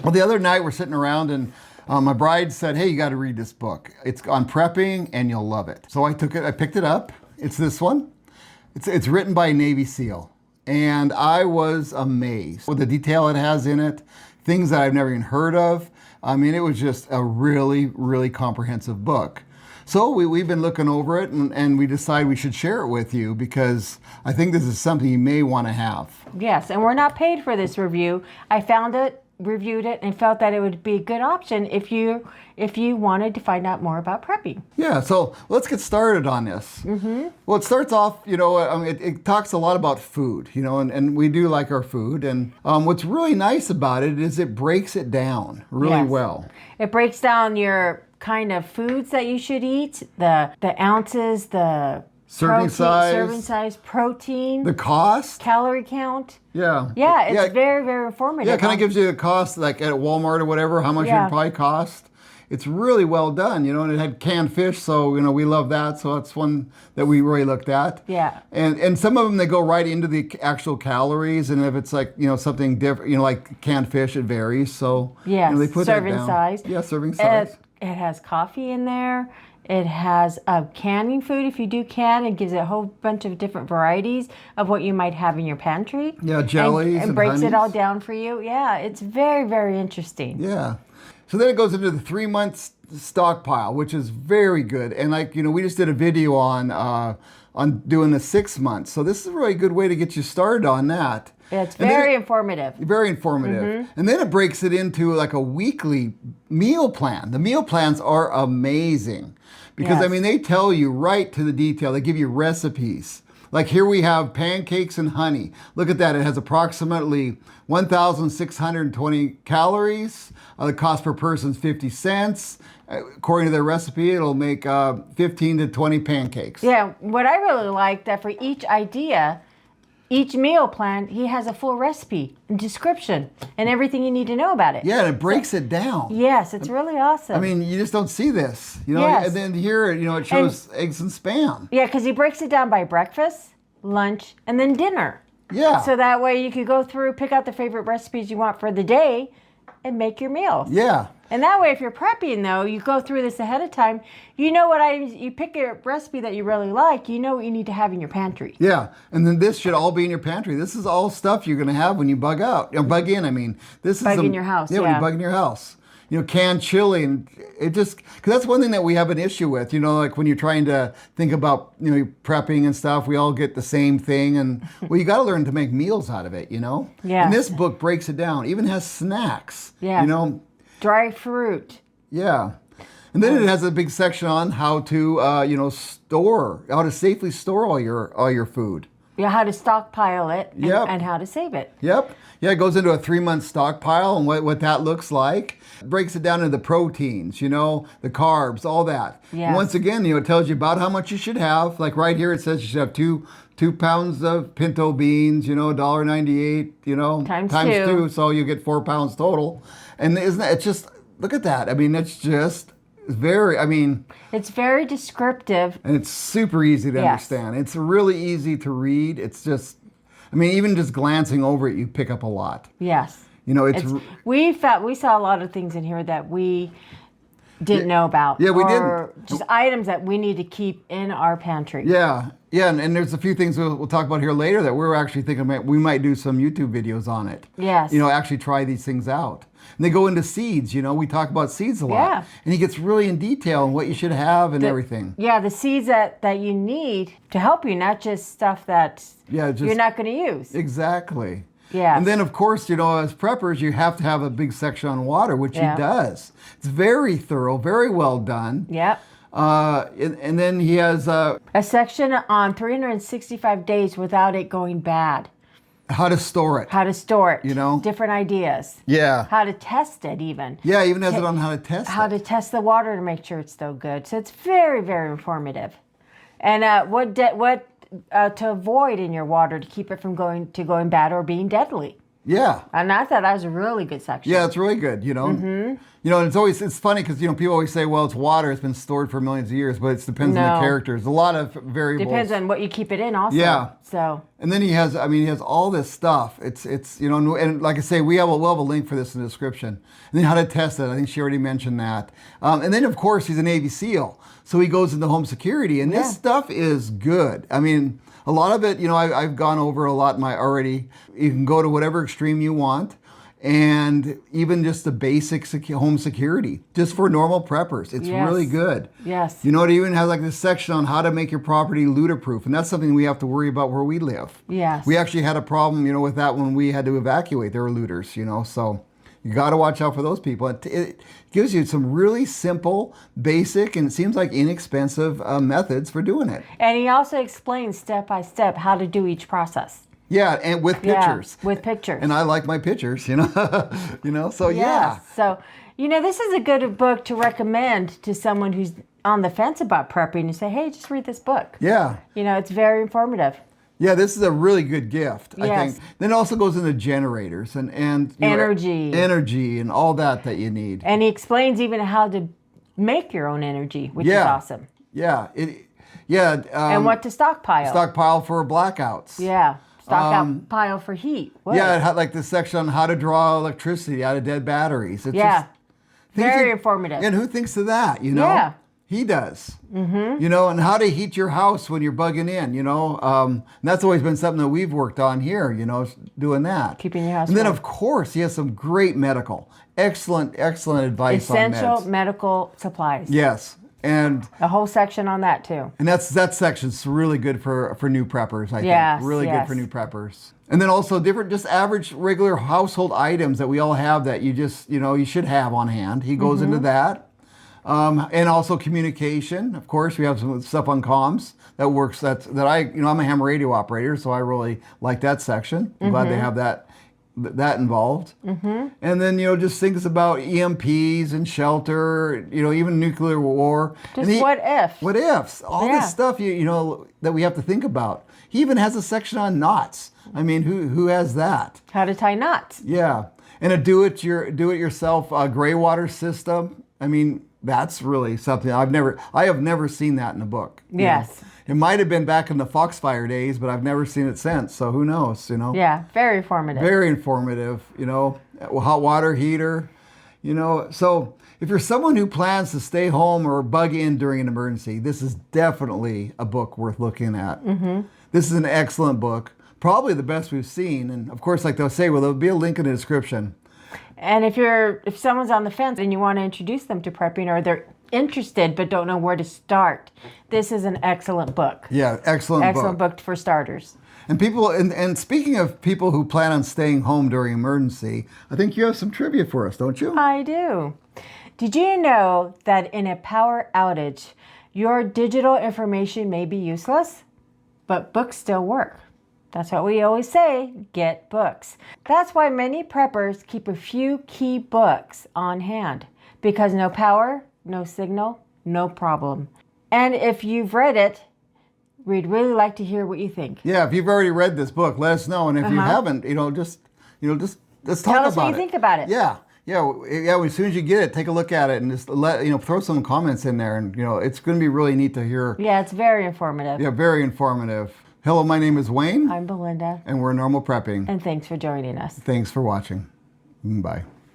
Well, the other night we're sitting around and my bride said, hey, you got to read this book. It's on prepping and you'll love it. So I picked it up. It's this one. It's written by a Navy SEAL. And I was amazed with the detail it has in it, things that I've never even heard of. I mean, it was just a really, really comprehensive book. So we've been looking over it and we decided we should share it with you because I think this is something you may want to have. Yes, and we're not paid for this review. I found it, reviewed it, and felt that it would be a good option if you wanted to find out more about prepping. Yeah, so let's get started on this. Mm-hmm. Well, it starts off, it talks a lot about food, and we do like our food. And what's really nice about it is it breaks it down really well. It breaks down your kind of foods that you should eat, the ounces, the serving size, protein, the cost, calorie count. Yeah, it's very, very informative. Yeah, it kind of gives you the cost, like at Walmart or whatever, how much it would probably cost. It's really well done, and it had canned fish, so we love that. So that's one that we really looked at. Yeah. And some of them they go right into the actual calories, and if it's like something different, like canned fish, it varies. So they put serving that down. size. Yeah, serving size. It has coffee in there. It has canning food. If you do can, it gives it a whole bunch of different varieties of what you might have in your pantry. Yeah, jellies and breaks it all down for you. Yeah, it's very, very interesting. Yeah. So then it goes into the 3-month stockpile, which is very good. And we just did a video on doing the 6 months. So this is a really good way to get you started on that. Yeah, it's very informative. Very informative. Mm-hmm. And then it breaks it into like a weekly meal plan. The meal plans are amazing because, they tell you right to the detail. They give you recipes. Like here we have pancakes and honey. Look at that. It has approximately 1,620 calories. The cost per person is 50 cents. According to their recipe, it'll make 15 to 20 pancakes. Yeah, what I really like that for each idea, each meal plan, he has a full recipe and description and everything you need to know about it. Yeah, and it breaks it down. Yes, it's really awesome. You just don't see this. And then here, it shows eggs and Spam. Yeah, because he breaks it down by breakfast, lunch, and then dinner. Yeah. So that way you could go through, pick out the favorite recipes you want for the day, and make your meals. Yeah. And that way, if you're prepping, though, you go through this ahead of time. You know what you pick a recipe that you really like. You know what you need to have in your pantry. Yeah, and then this should all be in your pantry. This is all stuff you're going to have when you bug in. This is in your house. Yeah, when you bug in your house. Canned chili, and it just because that's one thing that we have an issue with. Like when you're trying to think about prepping and stuff, we all get the same thing, and you got to learn to make meals out of it. Yeah. And this book breaks it down. Even has snacks. Yeah. Dry fruit. Yeah. And then it has a big section on how to how to safely store all your food. Yeah, how to stockpile it and how to save it. Yep. Yeah, it goes into a 3-month stockpile and what that looks like. It breaks it down into the proteins, the carbs, all that. Yes. And once again, it tells you about how much you should have. Like right here, it says you should have two pounds of pinto beans, $1.98, times two. So you get 4 pounds total. And isn't that, it's just, look at that. It's just very, it's very descriptive. And it's super easy to understand. It's really easy to read. It's just, even just glancing over it, you pick up a lot. Yes. We saw a lot of things in here that we didn't know about. Yeah, we or didn't. Just items that we need to keep in our pantry. Yeah. Yeah, and there's a few things we'll talk about here later that we're actually thinking we might do some YouTube videos on it. Yes. Actually try these things out. And they go into seeds, we talk about seeds a lot. Yeah. And he gets really in detail on what you should have and everything. Yeah, the seeds that you need to help you, not just stuff that you're not going to use. Exactly. Yeah. And then, of course, as preppers, you have to have a big section on water, which he does. It's very thorough, very well done. Yep. And then he has a section on 365 days without it going bad. How to store it. How to store it. Different ideas. Yeah. How to test it even. Yeah, even has it on how to test it. How to test the water to make sure it's still good. So it's very, very informative. And what to avoid in your water to keep it from going bad or being deadly. Yeah. And I thought that was a really good section. Yeah, it's really good, you know. You know, it's funny because, you know, people always say, well, it's water, it's been stored for millions of years, but it depends on the characters. A lot of variables. Depends on what you keep it in also. Yeah. So. And then he has all this stuff. It's you know, and like I say, we'll have a link for this in the description. And then how to test it. I think she already mentioned that. And then, of course, he's a Navy SEAL. So he goes into home security. And this stuff is good. I mean, a lot of it, you know, I've gone over a lot already. You can go to whatever extreme you want. And even just the basic home security, just for normal preppers. It's really good. Yes. You know, it even has like this section on how to make your property looter-proof. And that's something we have to worry about where we live. Yes. We actually had a problem, you know, with that when we had to evacuate. There were looters, you know, so you got to watch out for those people. It gives you some really simple, basic, and it seems like inexpensive methods for doing it. And he also explains step by step how to do each process. Yeah, and with pictures. Yeah, with pictures. And I like my pictures, you know. You know, so yes. So, you know, this is a good book to recommend to someone who's on the fence about prepping and say, hey, just read this book. Yeah. You know, it's very informative. Yeah, this is a really good gift, I Yes. think. Then it also goes into generators and you know, energy and all that you need. And he explains even how to make your own energy, which is awesome. Yeah. And what to stockpile. Stockpile for blackouts. Yeah. Stockpile for heat. What? Yeah, it had like this section on how to draw electricity out of dead batteries. It's just very that, informative. And who thinks of that, you know? Yeah. He does. Mm-hmm. You know, and how to heat your house when you're bugging in, you know? And that's always been something that we've worked on here, you know, doing that. Keeping your house And then, warm. of course, he has some great excellent advice on meds. Essential medical supplies. Yes. And a whole section on that too. And that section's really good for new preppers, I think. Really good for new preppers. And then also different, just average, regular household items that we all have that you just, you know, you should have on hand. He goes into that. And also communication. Of course, we have some stuff on comms that works. I'm a ham radio operator, so I really like that section. I'm glad they have that involved. And then, you know, just things about EMPs and shelter, you know, even nuclear war. Just what if. What ifs. All this stuff, you know, that we have to think about. He even has a section on knots. I mean, who has that? How to tie knots. Yeah. And a do-it-yourself gray water system. I mean, that's really something I have never seen that in a book. Yes. Know? It might have been back in the Foxfire days, but I've never seen it since. So who knows, you know? Yeah, very informative. Very informative, you know, hot water heater, you know. So if you're someone who plans to stay home or bug in during an emergency, this is definitely a book worth looking at. This is an excellent book, probably the best we've seen. And of course, like they'll say, well, there'll be a link in the description. And if someone's on the fence and you want to introduce them to prepping, or they're interested but don't know where to start, this is an excellent book. Yeah, excellent book for starters. And people, and speaking of people who plan on staying home during emergency, I think you have some trivia for us, don't you? I do. Did you know that in a power outage, your digital information may be useless, but books still work? That's what we always say, get books. That's why many preppers keep a few key books on hand, because no power, no signal, no problem. And if you've read it, we'd really like to hear what you think. Yeah, if you've already read this book, let us know. And if you haven't, just let's talk about it. Tell us what you think about it. Yeah. As soon as you get it, take a look at it and just throw some comments in there. And, it's going to be really neat to hear. Yeah, it's very informative. Yeah, very informative. Hello, my name is Wayne. I'm Belinda. And we're Normal Prepping. And thanks for joining us. Thanks for watching. Bye.